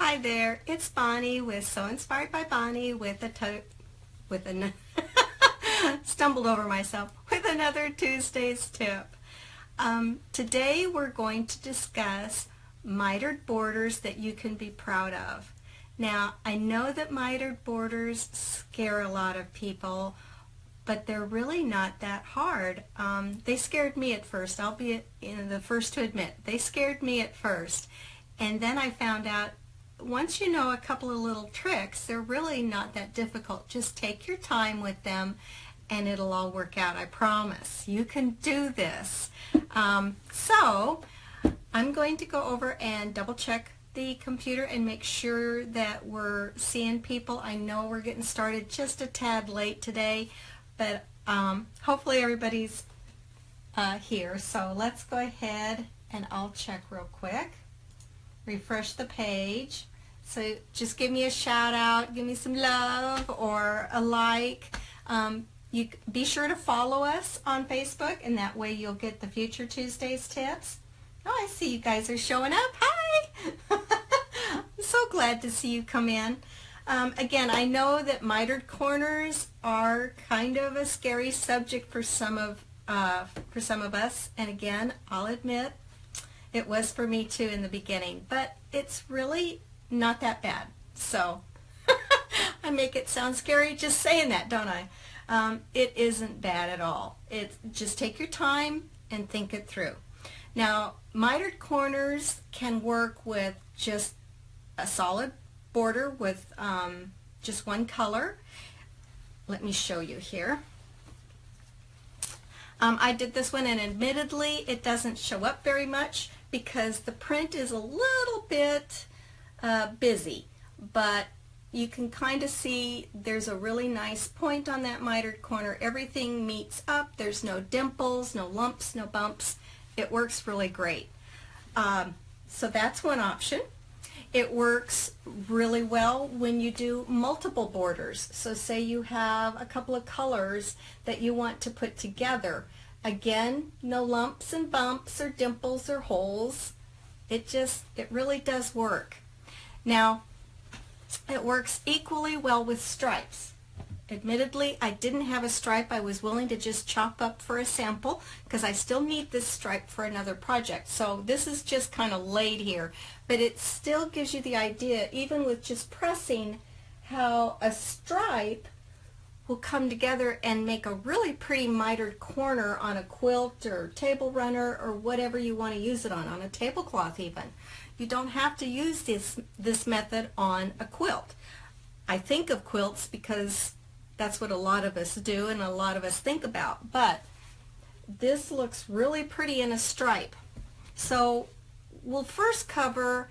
Hi there, it's Bonnie with So Inspired by Bonnie stumbled over myself with another Tuesday's tip. Today we're going to discuss mitered borders that you can be proud of. Now, I know that mitered borders scare a lot of people, but they're really not that hard. They scared me at first. I'll be the first to admit. They scared me at first. And then I found out once you know a couple of little tricks, they're really not that difficult. Just take your time with them and it'll all work out. I promise. You can do this. So I'm going to go over and double check the computer and make sure that we're seeing people. I know we're getting started just a tad late today, but hopefully everybody's here. So let's go ahead and I'll check real quick. Refresh the page. So just give me a shout out, give me some love or a like. You be sure to follow us on Facebook, and that way you'll get the future Tuesdays tips. Oh, I see you guys are showing up. Hi! I'm so glad to see you come in. Again, I know that mitered corners are kind of a scary subject for some of us, and again, I'll admit it was for me too in the beginning, but it's really not that bad. So I make it sound scary just saying that, don't I? It isn't bad at all. Just take your time and think it through. Now, mitered corners can work with just a solid border with just one color. Let me show you here. I did this one, and admittedly it doesn't show up very much because the print is a little bit busy, but you can kind of see there's a really nice point on that mitered corner. Everything meets up. There's no dimples, no lumps, no bumps. It works really great. So that's one option. It works really well when you do multiple borders. So say you have a couple of colors that you want to put together. Again, no lumps and bumps or dimples or holes. It really does work. Now, it works equally well with stripes. Admittedly, I didn't have a stripe I was willing to just chop up for a sample because I still need this stripe for another project. So this is just kind of laid here, but it still gives you the idea, even with just pressing, how a stripe will come together and make a really pretty mitered corner on a quilt or table runner or whatever you want to use it on a tablecloth even. You don't have to use this method on a quilt. I think of quilts because that's what a lot of us do and a lot of us think about, but this looks really pretty in a stripe. So we'll first cover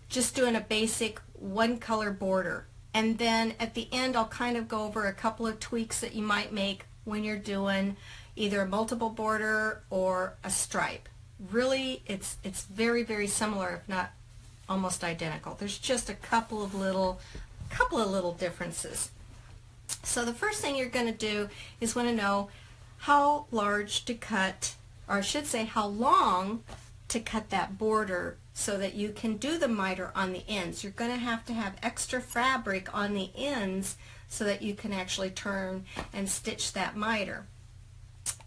just doing a basic one color border, and then at the end I'll kind of go over a couple of tweaks that you might make when you're doing either a multiple border or a stripe. Really, it's very, very similar, if not almost identical. There's just a couple of little differences. So the first thing you're going to do is want to know how large to cut, or I should say how long to cut that border so that you can do the miter on the ends. You're going to have extra fabric on the ends so that you can actually turn and stitch that miter.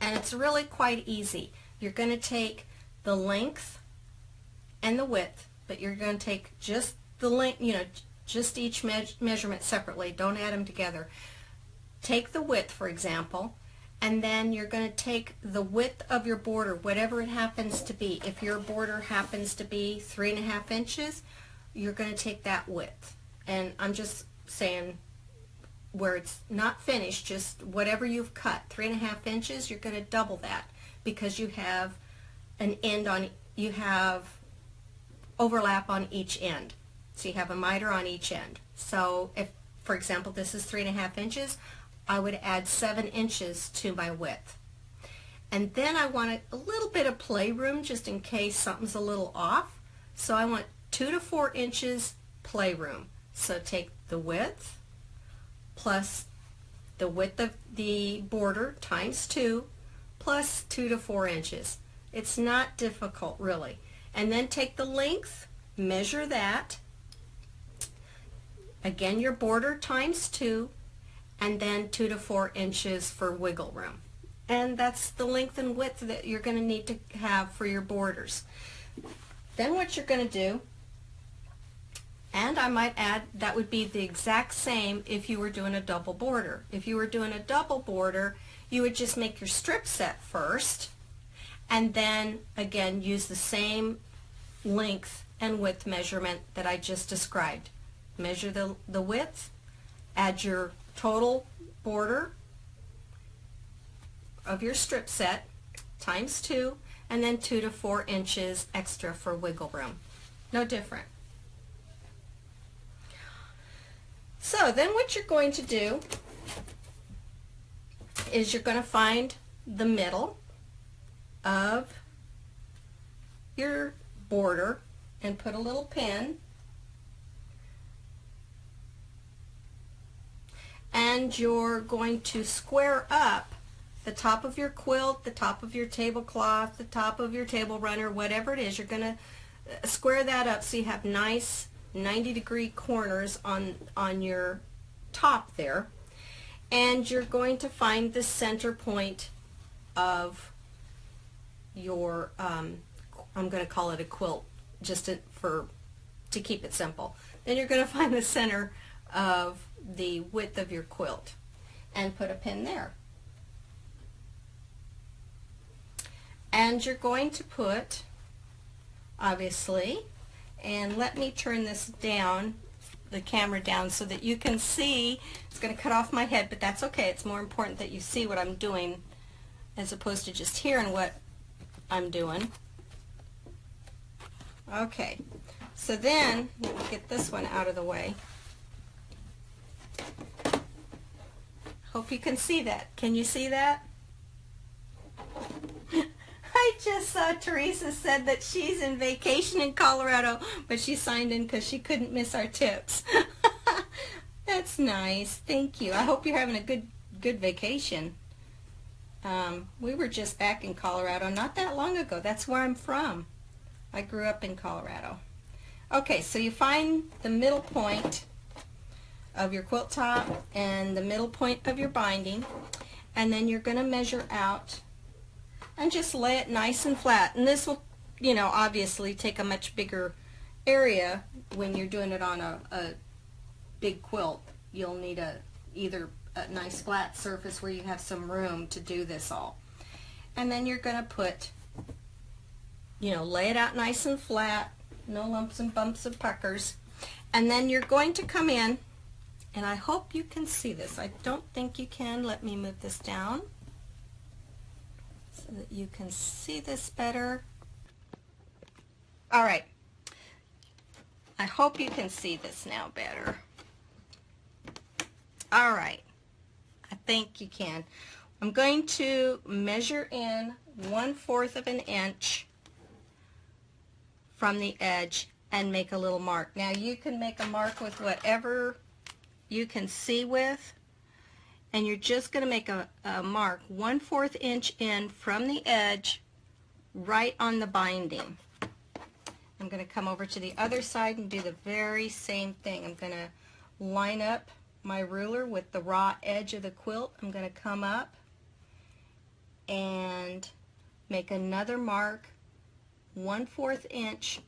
And it's really quite easy. You're going to take the length and the width, but you're going to take just the length, just each measurement separately. Don't add them together. Take the width, for example, and then you're going to take the width of your border, whatever it happens to be. If your border happens to be 3.5 inches, you're going to take that width. And I'm just saying where it's not finished, just whatever you've cut, 3.5 inches, you're going to double that because you have you have overlap on each end. So you have a miter on each end. So if, for example, this is 3.5 inches, I would add 7 inches to my width. And then I want a little bit of playroom just in case something's a little off. So I want 2 to 4 inches playroom. So take the width plus the width of the border times 2 plus 2 to 4 inches. It's not difficult, really. And then take the length, measure that, again your border times 2, and then 2 to 4 inches for wiggle room. And that's the length and width that you're going to need to have for your borders. Then what you're going to do, and I might add, that would be the exact same if you were doing a double border. If you were doing a double border, you would just make your strip set first, and then again use the same length and width measurement that I just described. Measure the width, add your total border of your strip set times 2, and then 2 to 4 inches extra for wiggle room. No different. So then what you're going to do is you're going to find the middle of your border and put a little pin, and you're going to square up the top of your quilt, the top of your tablecloth, the top of your table runner, whatever it is. You're going to square that up so you have nice 90-degree corners on your top there, and you're going to find the center point of your I'm going to call it a quilt just to keep it simple. Then you're going to find the center of the width of your quilt and put a pin there. And you're going to put, obviously, and let me turn this down, the camera down, so that you can see. It's going to cut off my head, but that's okay. It's more important that you see what I'm doing as opposed to just hearing what I'm doing. Okay, so then let me get this one out of the way. Hope you can see that. Can you see that? I just saw Teresa said that she's in vacation in Colorado, but she signed in because she couldn't miss our tips. That's nice. Thank you. I hope you're having a good vacation. We were just back in Colorado not that long ago. That's where I'm from. I grew up in Colorado. Okay, so you find the middle point of your quilt top and the middle point of your binding, and then you're going to measure out and just lay it nice and flat. And this will, you know, obviously take a much bigger area when you're doing it on a big quilt. You'll need either a nice flat surface where you have some room to do this all. And then you're going to put, you know, lay it out nice and flat, no lumps and bumps and puckers. And then you're going to come in, and I hope you can see this. I don't think you can. Let me move this down so that you can see this better. All right. I hope you can see this now better. All right. I think you can. I'm going to measure in 1/4 of an inch from the edge and make a little mark. Now you can make a mark with whatever you can see with, and you're just going to make a mark 1/4 inch in from the edge right on the binding. I'm going to come over to the other side and do the very same thing. I'm going to line up my ruler with the raw edge of the quilt. I'm going to come up and make another mark 1/4 inch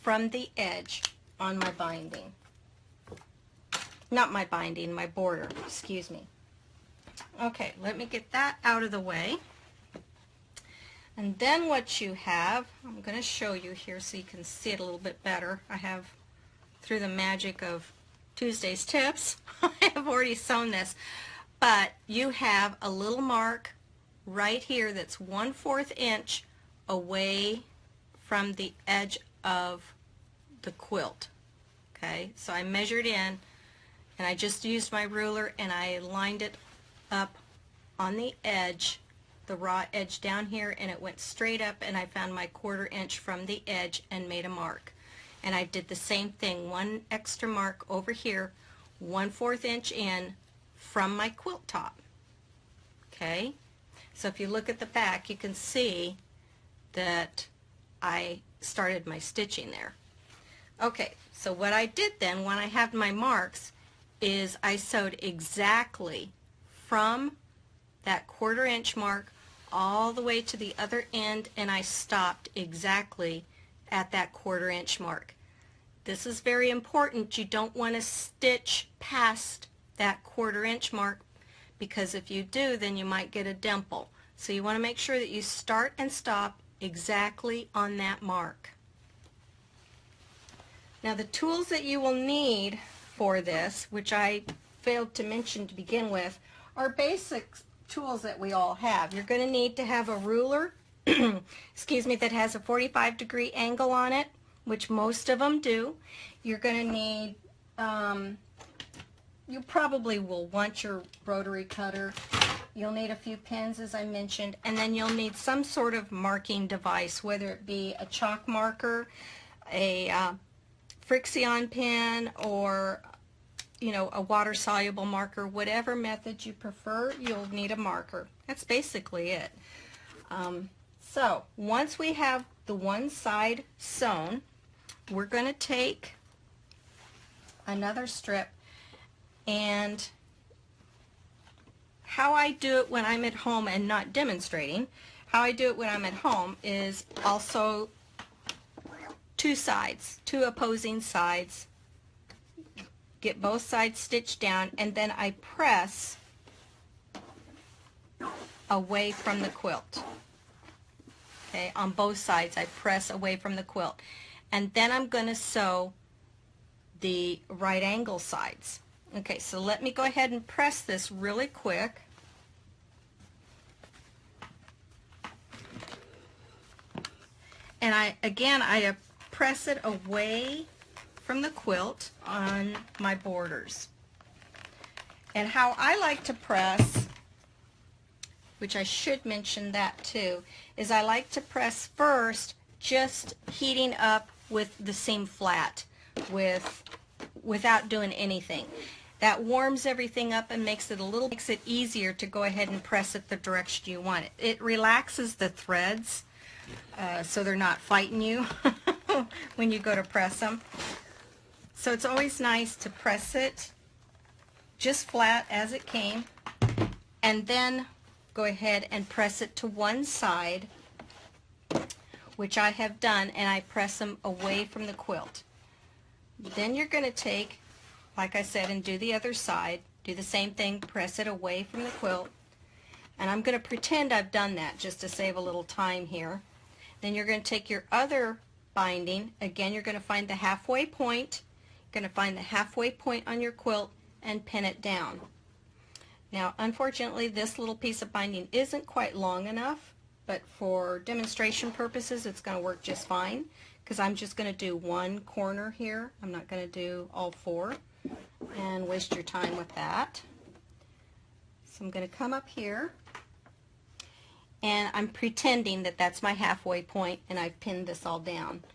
from the edge on my binding. Not my binding, my border, excuse me. Okay, let me get that out of the way. And then what you have, I'm going to show you here so you can see it a little bit better. I have, through the magic of Tuesday's tips, I have already sewn this. But you have a little mark right here that's 1/4 inch away from the edge of the quilt. Okay, so I measured in, and I just used my ruler and I lined it up on the edge, the raw edge down here, and it went straight up, and I found my 1/4 inch from the edge and made a mark. And I did the same thing, one extra mark over here, 1/4 inch in from my quilt top. Okay, so if you look at the back, you can see that I started my stitching there. Okay, so what I did then when I had my marks is I sewed exactly from that 1/4 inch mark all the way to the other end, and I stopped exactly at that 1/4 inch mark. This is very important. You don't want to stitch past that 1/4 inch mark, because if you do, then you might get a dimple. So you want to make sure that you start and stop exactly on that mark. Now the tools that you will need for this, which I failed to mention to begin with, are basic tools that we all have. You're going to need to have a ruler, excuse me, that has a 45-degree angle on it, which most of them do. You're going to need, you probably will want your rotary cutter. You'll need a few pins, as I mentioned, and then you'll need some sort of marking device, whether it be a chalk marker, a Frixion pen, or a water-soluble marker. Whatever method you prefer, you'll need a marker. That's basically it. So once we have the one side sewn, we're going to take another strip, and how I do it when I'm at home and not demonstrating, how I do it when I'm at home is also two sides, two opposing sides. Get both sides stitched down, and then I press away from the quilt. Okay, on both sides I press away from the quilt, and then I'm going to sew the right angle sides. Okay, so let me go ahead and press this really quick. And I press it away from the quilt on my borders. And how I like to press, which I should mention that too, is I like to press first just heating up with the seam flat, without doing anything. That warms everything up and makes it easier to go ahead and press it the direction you want it. It relaxes the threads, so they're not fighting you when you go to press them. So it's always nice to press it just flat as it came, and then go ahead and press it to one side, which I have done, and I press them away from the quilt. Then you're going to take, like I said, and do the other side. Do the same thing, press it away from the quilt. And I'm going to pretend I've done that just to save a little time here. Then you're going to take your other binding. Again, you're going to find the halfway point. You're going to find the halfway point on your quilt and pin it down. Now, unfortunately, this little piece of binding isn't quite long enough, but for demonstration purposes, it's going to work just fine, because I'm just going to do one corner here. I'm not going to do all four and waste your time with that. So I'm going to come up here, and I'm pretending that that's my halfway point, and I've pinned this all down.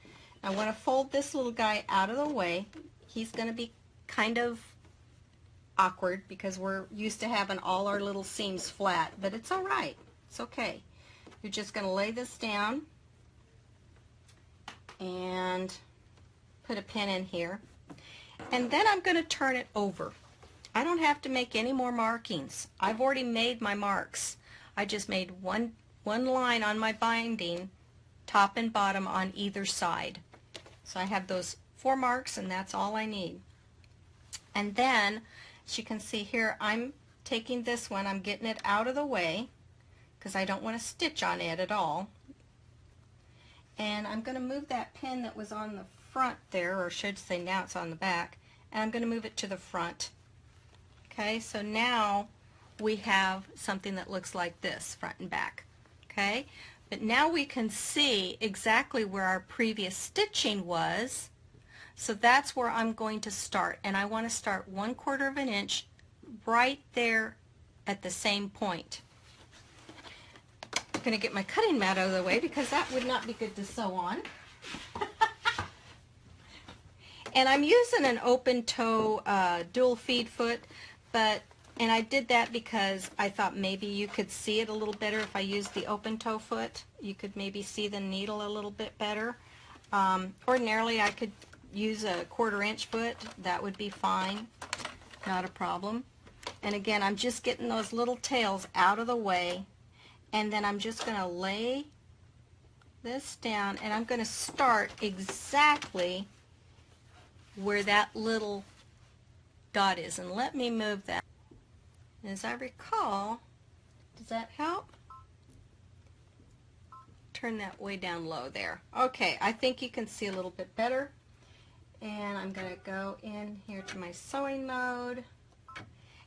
I want to fold this little guy out of the way. He's going to be kind of awkward because we're used to having all our little seams flat, but it's all right. It's okay. You're just going to lay this down and put a pin in here, and then I'm going to turn it over. I don't have to make any more markings. I've already made my marks. I just made one line on my binding, top and bottom on either side. So I have those 4 marks, and that's all I need. And then, as you can see here, I'm taking this one, I'm getting it out of the way because I don't want to stitch on it at all. And I'm going to move that pin that was on the front there, or should say now it's on the back, and I'm going to move it to the front. Okay, so now we have something that looks like this, front and back. Okay, but now we can see exactly where our previous stitching was. So that's where I'm going to start, and I want to start 1/4 of an inch right there at the same point. I'm going to get my cutting mat out of the way because that would not be good to sew on. And I'm using an open toe dual feed foot, and I did that because I thought maybe you could see it a little better if I used the open toe foot. You could maybe see the needle a little bit better. Ordinarily I could use a 1/4 inch foot, that would be fine, not a problem. And again, I'm just getting those little tails out of the way, and then I'm just going to lay this down, and I'm going to start exactly where that little dot is. And let me move that. As I recall, does that help? Turn that way down low there. Okay, I think you can see a little bit better. And I'm going to go in here to my sewing mode.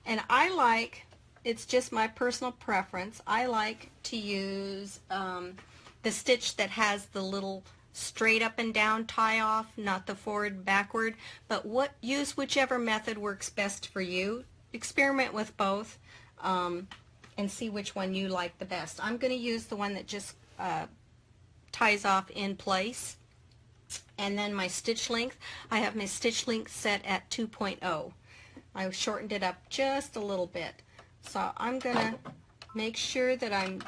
And I like, it's just my personal preference, I like to use the stitch that has the little straight up and down tie off, not the forward backward, but use whichever method works best for you. Experiment with both and see which one you like the best. I'm going to use the one that just ties off in place. And then my stitch length, I have my stitch length set at 2.0. I shortened it up just a little bit. So I'm going to make sure that I'm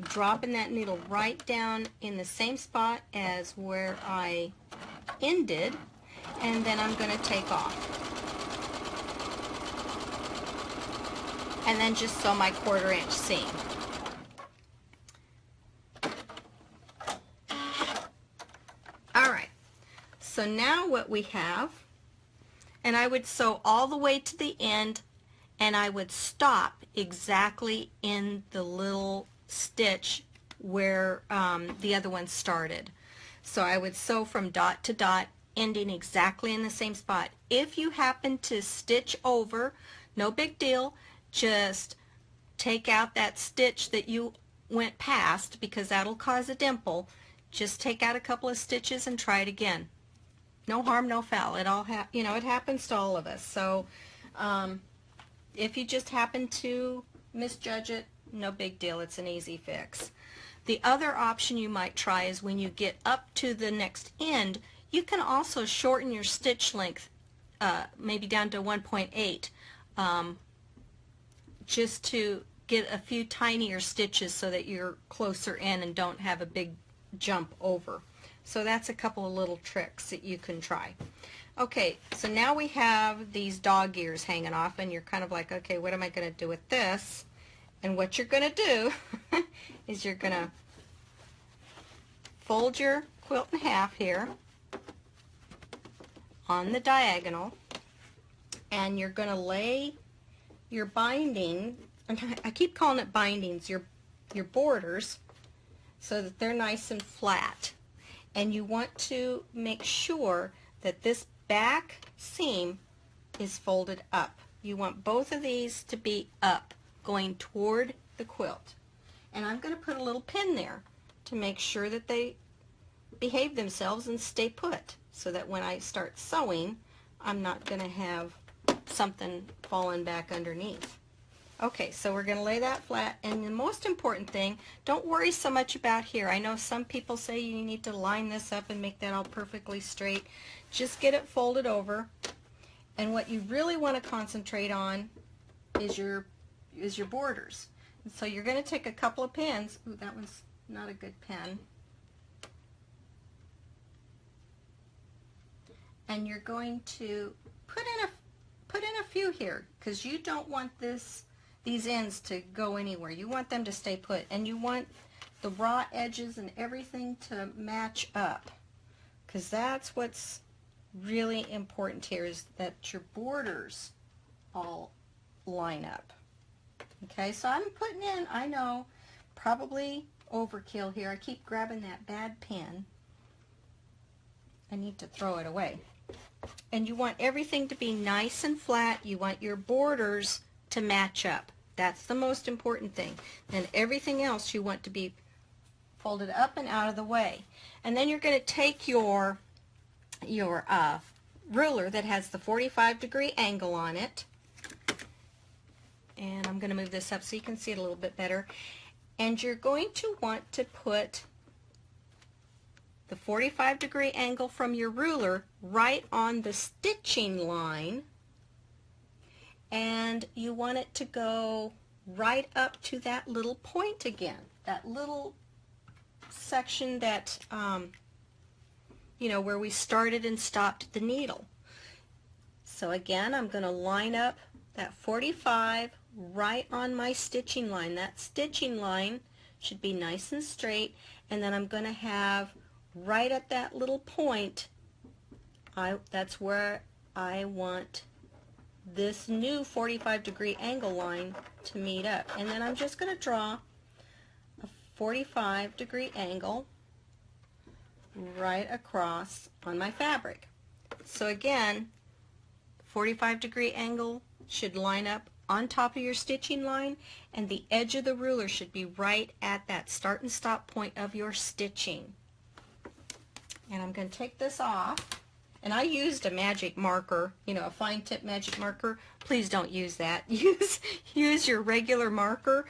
dropping that needle right down in the same spot as where I ended, and then I'm going to take off. And then just sew my 1/4 inch seam. Alright, so now what we have, and I would sew all the way to the end, and I would stop exactly in the little stitch where the other one started. So I would sew from dot to dot, ending exactly in the same spot. If you happen to stitch over, no big deal, just take out that stitch that you went past, because that'll cause a dimple. Just take out a couple of stitches and try it again. No harm, no foul. It all it happens to all of us. So if you just happen to misjudge it, no big deal. It's an easy fix. The other option you might try is when you get up to the next end, you can also shorten your stitch length, maybe down to 1.8, just to get a few tinier stitches so that you're closer in and don't have a big jump over. So that's a couple of little tricks that you can try. Okay, so now we have these dog ears hanging off, and you're kind of like, okay, what am I going to do with this? And what you're going to do is you're going to fold your quilt in half here on the diagonal, and you're going to lay your binding, I keep calling it bindings, your borders, so that they're nice and flat. And you want to make sure that this back seam is folded up. You want both of these to be up, going toward the quilt. And I'm going to put a little pin there to make sure that they behave themselves and stay put, so that when I start sewing, I'm not going to have something falling back underneath. Okay, so we're going to lay that flat, and the most important thing, don't worry so much about here. I know some people say you need to line this up and make that all perfectly straight. Just get it folded over, and what you really want to concentrate on is your borders. And so you're going to take a couple of pins. Ooh, that one's not a good pen. And you're going to put in a few here, because you don't want these ends to go anywhere. You want them to stay put, and you want the raw edges and everything to match up, because that's what's really important here, is that your borders all line up. Okay, so I'm putting in, I know, probably overkill here. I keep grabbing that bad pen. I need to throw it away. And you want everything to be nice and flat. You want your borders to match up. That's the most important thing. And everything else you want to be folded up and out of the way. And then you're going to take your ruler that has the 45-degree angle on it. And I'm going to move this up so you can see it a little bit better. And you're going to want to put the 45-degree angle from your ruler right on the stitching line, and you want it to go right up to that little point again, that little section that you know, where we started and stopped the needle. So again, I'm going to line up that 45 right on my stitching line. That stitching line should be nice and straight, and then I'm going to have right at that little point, that's where I want this new 45-degree angle line to meet up. And then I'm just going to draw a 45-degree angle right across on my fabric. So again, 45-degree angle should line up on top of your stitching line, and the edge of the ruler should be right at that start and stop point of your stitching. And I'm going to take this off, and I used a magic marker, you know, a fine tip magic marker. Please don't use that. Use your regular marker,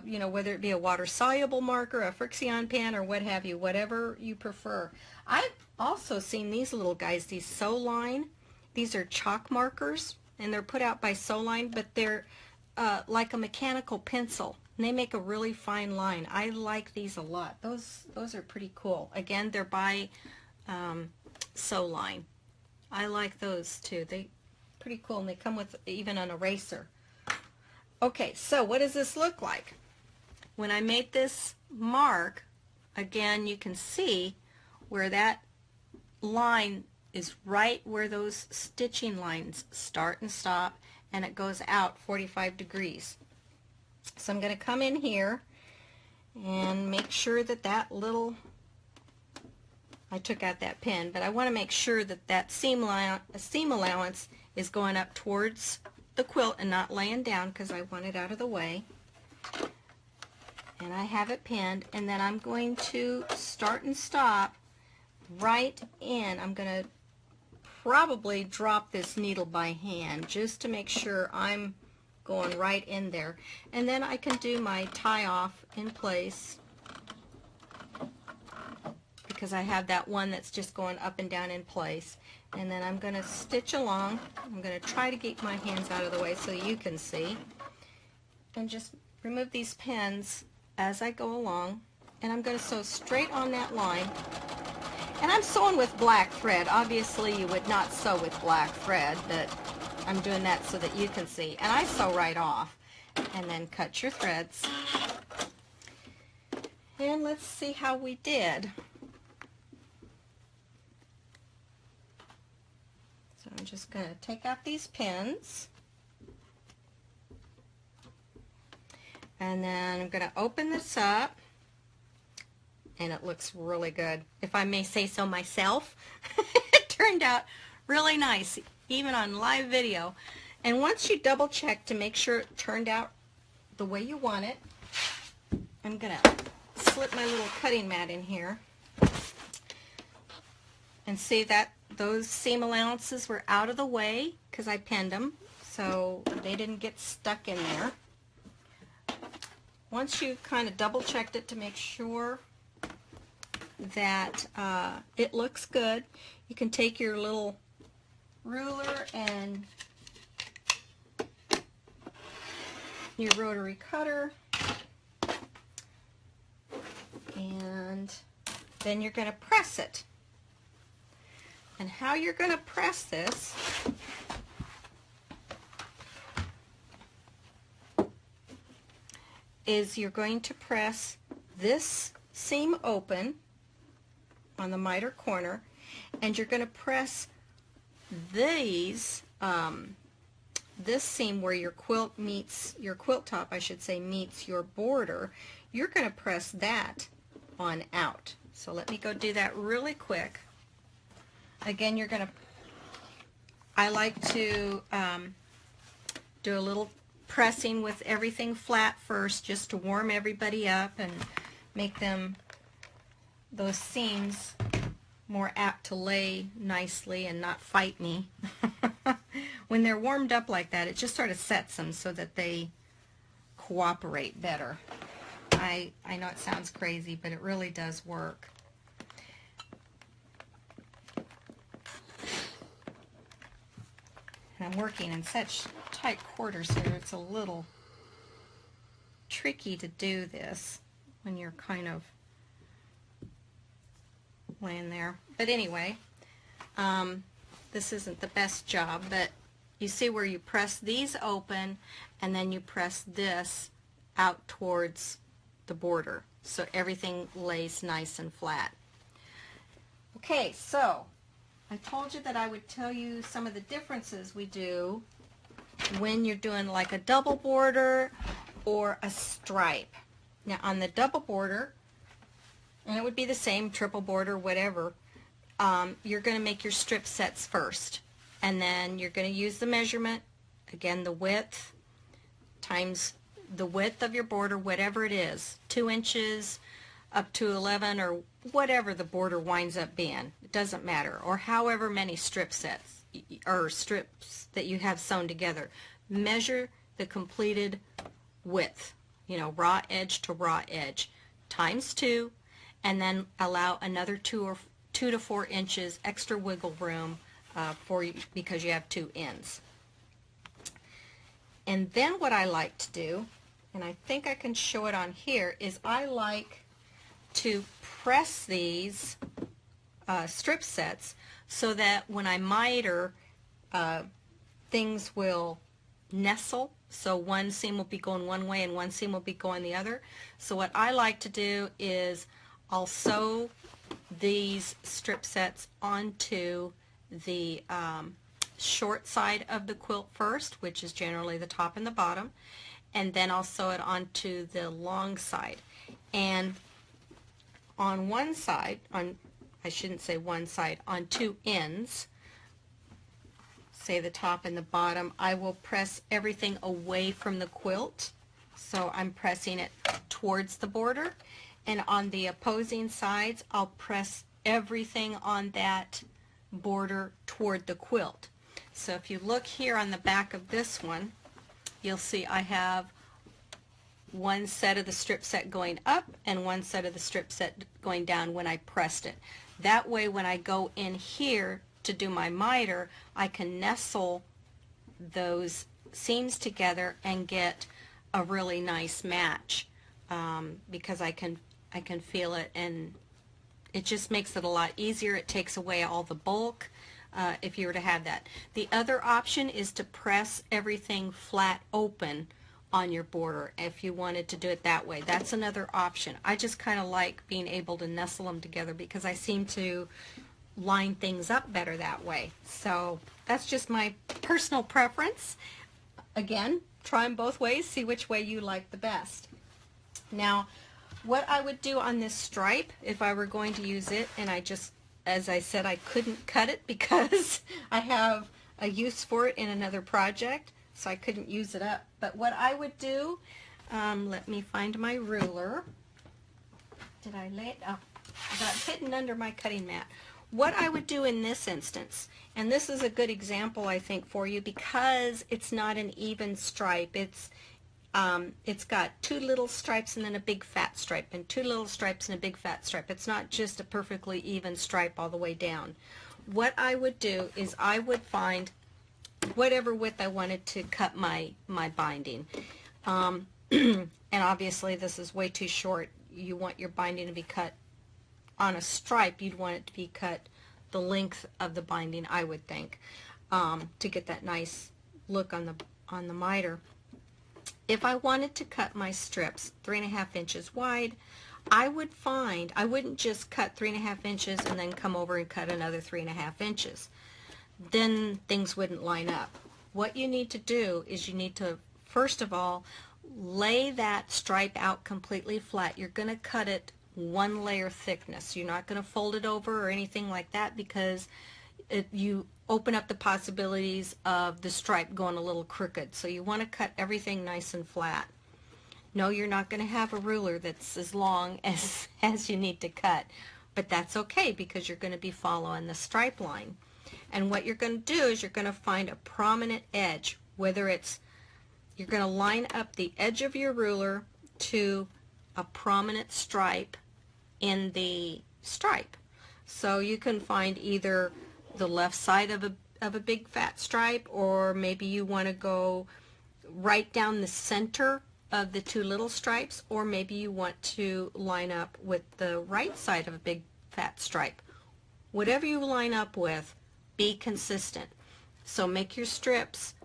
you know, whether it be a water soluble marker, a Frixion pen, or what have you, whatever you prefer. I've also seen these little guys, these Soline. These are chalk markers, and they're put out by Soline, but they're like a mechanical pencil, and they make a really fine line. I like these a lot. Those are pretty cool. Again, they're by Soline. I like those too. They're pretty cool, and they come with even an eraser. Okay, so what does this look like? When I made this mark, again, you can see where that line is right where those stitching lines start and stop, and it goes out 45 degrees. So I'm going to come in here and make sure that that little, I took out that pin, but I want to make sure that that seam allowance is going up towards the quilt and not laying down, because I want it out of the way. And I have it pinned, and then I'm going to start and stop right in. I'm going to probably drop this needle by hand just to make sure I'm going right in there. And then I can do my tie off in place, because I have that one that's just going up and down in place. And then I'm going to stitch along. I'm going to try to get my hands out of the way so you can see. And just remove these pins as I go along. And I'm going to sew straight on that line. And I'm sewing with black thread. Obviously you would not sew with black thread, but I'm doing that so that you can see. And I sew right off. And then cut your threads. And let's see how we did. So I'm just going to take out these pins. And then I'm going to open this up. And it looks really good, if I may say so myself. It turned out really nice, even on live video. And once you double check to make sure it turned out the way you want it, I'm going to slip my little cutting mat in here. And see that those seam allowances were out of the way because I pinned them, so they didn't get stuck in there. Once you've kind of double checked it to make sure that it looks good, you can take your little ruler and your rotary cutter, and then you're going to press it. And how you're going to press this is you're going to press this seam open on the miter corner, and you're going to press these this seam where your quilt meets, your quilt top I should say, meets your border. You're going to press that on out. So let me go do that really quick. Again, you're going to, I like to do a little pressing with everything flat first, just to warm everybody up and make them, those seams, more apt to lay nicely and not fight me. When they're warmed up like that, it just sort of sets them so that they cooperate better. I know it sounds crazy, but it really does work. And I'm working in such tight quarters here, it's a little tricky to do this when you're kind of laying there. But anyway, this isn't the best job, but you see where you press these open and then you press this out towards the border so everything lays nice and flat. Okay, so I told you that I would tell you some of the differences we do when you're doing like a double border or a stripe. Now on the double border, and it would be the same, triple border, whatever, you're going to make your strip sets first. And then you're going to use the measurement, again the width times the width of your border, whatever it is, 2 inches up to 11 or whatever the border winds up being. It doesn't matter. Or however many strip sets or strips that you have sewn together. Measure the completed width, you know, raw edge to raw edge, times 2, and then allow another 2 to 4 inches extra wiggle room for you because you have 2 ends. And then what I like to do, and I think I can show it on here, is I like to press these strip sets so that when I miter, things will nestle. So one seam will be going one way and one seam will be going the other. So what I like to do is I'll sew these strip sets onto the short side of the quilt first, which is generally the top and the bottom, and then I'll sew it onto the long side. And on one side, I shouldn't say one side, on 2 ends, say the top and the bottom, I will press everything away from the quilt. So I'm pressing it towards the border. And on the opposing sides, I'll press everything on that border toward the quilt. So if you look here on the back of this one, you'll see I have one set of the strip set going up and one set of the strip set going down when I pressed it. That way when I go in here to do my miter, I can nestle those seams together and get a really nice match because I can feel it, and it just makes it a lot easier. It takes away all the bulk if you were to have that. The other option is to press everything flat open on your border if you wanted to do it that way. That's another option. I just kind of like being able to nestle them together because I seem to line things up better that way. So that's just my personal preference. Again, try them both ways, see which way you like the best. Now, what I would do on this stripe if I were going to use it, and I just, as I said, I couldn't cut it because I have a use for it in another project, so I couldn't use it up. But what I would do, let me find my ruler. Did I lay it? Oh, I got it hidden under my cutting mat. What I would do in this instance, and this is a good example I think for you because it's not an even stripe. It's got 2 little stripes and then a big fat stripe, and 2 little stripes and a big fat stripe. It's not just a perfectly even stripe all the way down. What I would do is I would find whatever width I wanted to cut my binding. And obviously this is way too short. You want your binding to be cut on a stripe. You'd want it to be cut the length of the binding, I would think, to get that nice look on the miter. If I wanted to cut my strips 3.5 inches wide, I wouldn't just cut 3.5 inches and then come over and cut another 3.5 inches. Then things wouldn't line up. What you need to do is you need to, first of all, lay that stripe out completely flat. You're going to cut it 1 layer thickness. You're not going to fold it over or anything like that because you open up the possibilities of the stripe going a little crooked. So you want to cut everything nice and flat. No, you're not going to have a ruler that's as long as you need to cut, but that's okay because you're going to be following the stripe line. And what you're going to do is you're going to find a prominent edge, whether it's, you're going to line up the edge of your ruler to a prominent stripe in the stripe. So you can find either the left side of a big fat stripe, or maybe you want to go right down the center of the 2 little stripes, or maybe you want to line up with the right side of a big fat stripe. whatever you line up with, be consistent. So make your strips,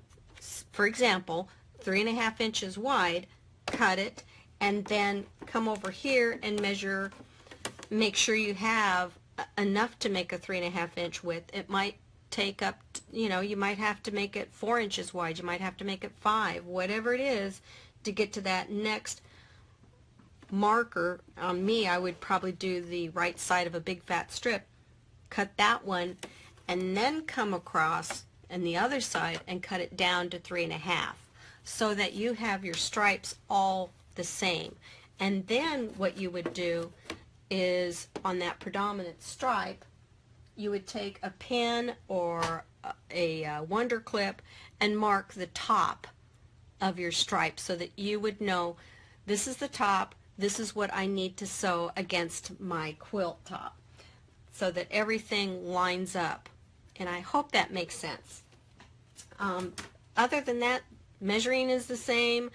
for example, 3.5 inches wide, cut it, and then come over here and measure, make sure you have enough to make a 3.5 inch width. It might take up, you know, you might have to make it 4 inches wide, you might have to make it 5, whatever it is, to get to that next marker. On me, I would probably do the right side of a big fat strip, cut that one, and then come across and the other side and cut it down to 3.5, so that you have your stripes all the same. And then what you would do is, on that predominant stripe, you would take a pin or a wonder clip and mark the top of your stripe, so that you would know this is the top, this is what I need to sew against my quilt top, so that everything lines up. And I hope that makes sense. Other than that, measuring is the same.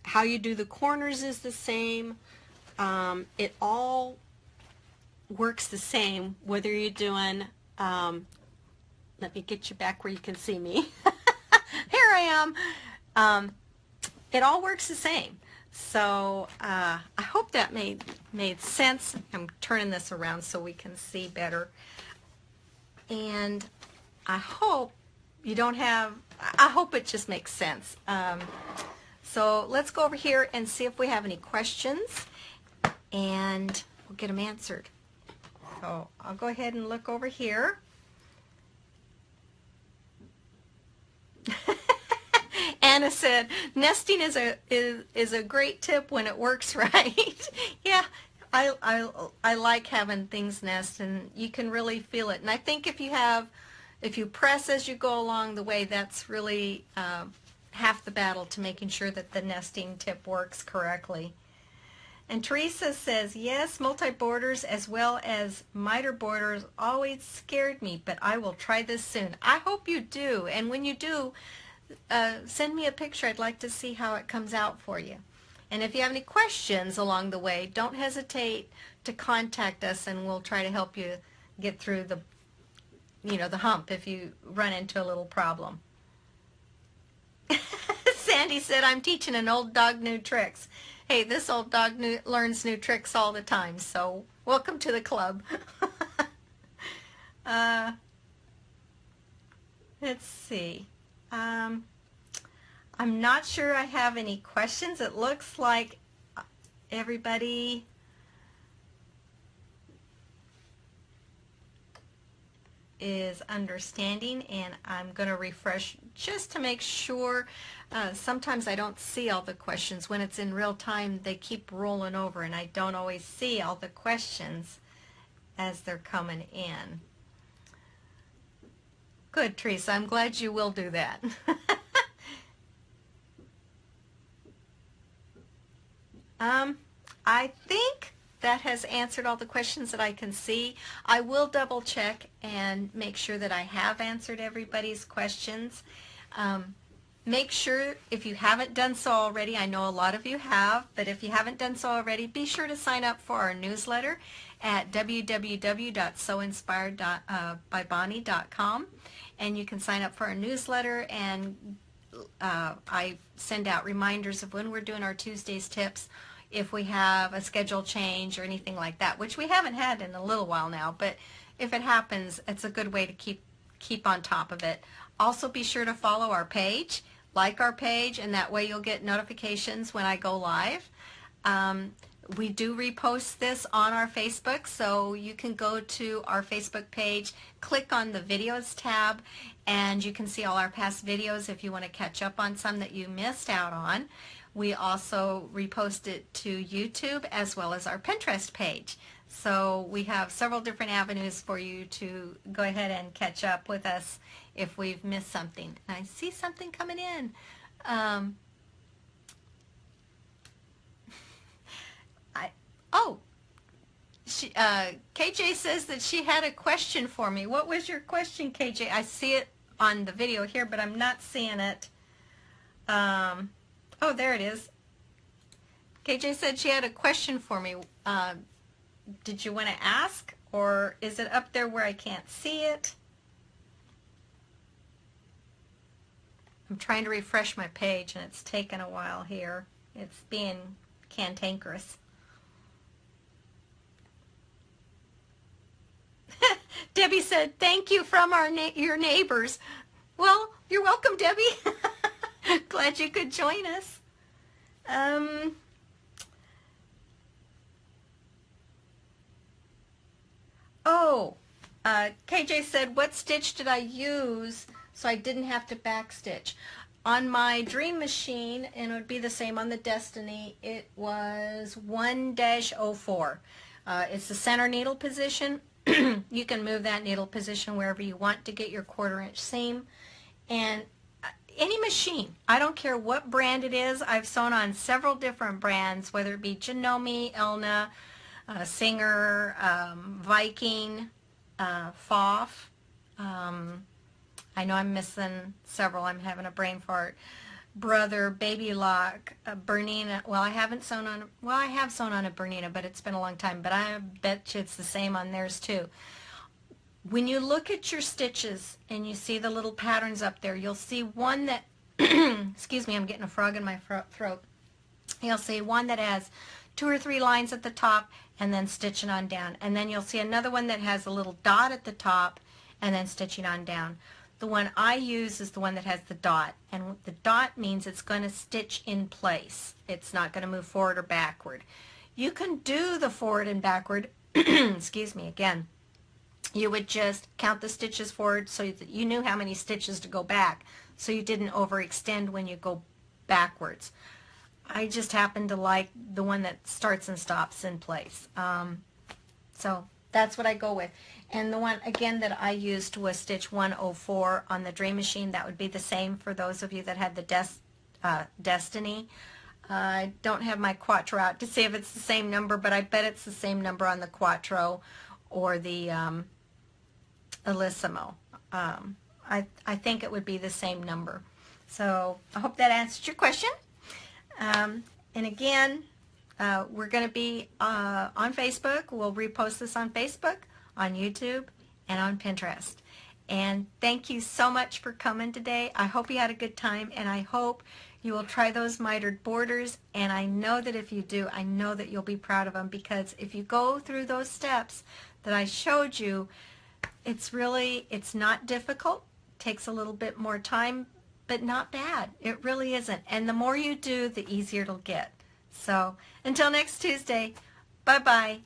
How you do the corners is the same. It all works the same, whether you're doing, let me get you back where you can see me. Here I am. It all works the same. So I hope that made sense. I'm turning this around so we can see better. And I hope you don't have, I hope it just makes sense. So let's go over here and see if we have any questions, and we'll get them answered. So I'll go ahead and look over here. Anna said, nesting is a great tip when it works right. Yeah, I like having things nest, and you can really feel it. And I think if you press as you go along the way, that's really half the battle to making sure that the nesting tip works correctly. And Teresa says, yes, multi-borders as well as miter borders always scared me, but I will try this soon. I hope you do. And when you do, send me a picture. I'd like to see how it comes out for you. And if you have any questions along the way, don't hesitate to contact us, and we'll try to help you get through the, the hump if you run into a little problem. Sandy said, I'm teaching an old dog new tricks. Hey, this old dog learns new tricks all the time, so welcome to the club. Let's see. I'm not sure I have any questions. It looks like everybody is understanding, and I'm going to refresh just to make sure. Sometimes I don't see all the questions. When it's in real time, they keep rolling over, and I don't always see all the questions as they're coming in. Good, Teresa. I'm glad you will do that. I think that has answered all the questions that I can see. I will double check and make sure that I have answered everybody's questions. Make sure, if you haven't done so already, I know a lot of you have, but if you haven't done so already, be sure to sign up for our newsletter at www.sewinspired.bybonnie.com, and you can sign up for our newsletter, and I send out reminders of when we're doing our Tuesdays tips, if we have a schedule change or anything like that, which we haven't had in a little while now, but if it happens, it's a good way to keep on top of it. Also, be sure to follow our page, like our page, and that way you'll get notifications when I go live. We do repost this on our Facebook, so you can go to our Facebook page, click on the videos tab, and you can see all our past videos if you want to catch up on some that you missed out on. We also repost it to YouTube as well as our Pinterest page. So we have several different avenues for you to go ahead and catch up with us if we've missed something. And I see something coming in. KJ says that she had a question for me. What was your question, KJ? I see it on the video here, but I'm not seeing it. Oh, there it is. KJ said she had a question for me. Did you want to ask, or is it up there where I can't see it? I'm trying to refresh my page and it's taken a while here. It's being cantankerous. Debbie said, thank you from your neighbors. Well, you're welcome, Debbie. Glad you could join us. KJ said, what stitch did I use so I didn't have to backstitch? On my Dream Machine, and it would be the same on the Destiny, it was 1-04. It's the center needle position. You can move that needle position wherever you want to get your 1/4" seam. And any machine, I don't care what brand it is. I've sewn on several different brands, whether it be Janome, Elna, Singer, Viking, Foff. I know I'm missing several. I'm having a brain fart. Brother, Baby Lock, Bernina. Well, I have sewn on a Bernina, but it's been a long time. But I bet you it's the same on theirs too. When you look at your stitches and you see the little patterns up there, you'll see one that, excuse me, I'm getting a frog in my throat. You'll see one that has 2 or 3 lines at the top and then stitching on down. And then you'll see another one that has a little dot at the top and then stitching on down. The one I use is the one that has the dot, and the dot means it's going to stitch in place. It's not going to move forward or backward. You can do the forward and backward, excuse me, again. You would just count the stitches forward so that you knew how many stitches to go back, so you didn't overextend when you go backwards. I just happen to like the one that starts and stops in place. So that's what I go with. And the one, again, that I used was stitch 104 on the Dream Machine. That would be the same for those of you that had the Destiny. I don't have my Quattro out to see if it's the same number, but I bet it's the same number on the Quattro or the Elissimo. I think it would be the same number. So I hope that answered your question. And again, we're going to be on Facebook. We'll repost this on Facebook, on YouTube, and on Pinterest. And thank you so much for coming today. I hope you had a good time, and I hope you will try those mitered borders. And I know that if you do, I know that you'll be proud of them, because if you go through those steps that I showed you, it's not difficult. It takes a little bit more time, but not bad. It really isn't. And the more you do, the easier it'll get. So until next Tuesday, bye-bye.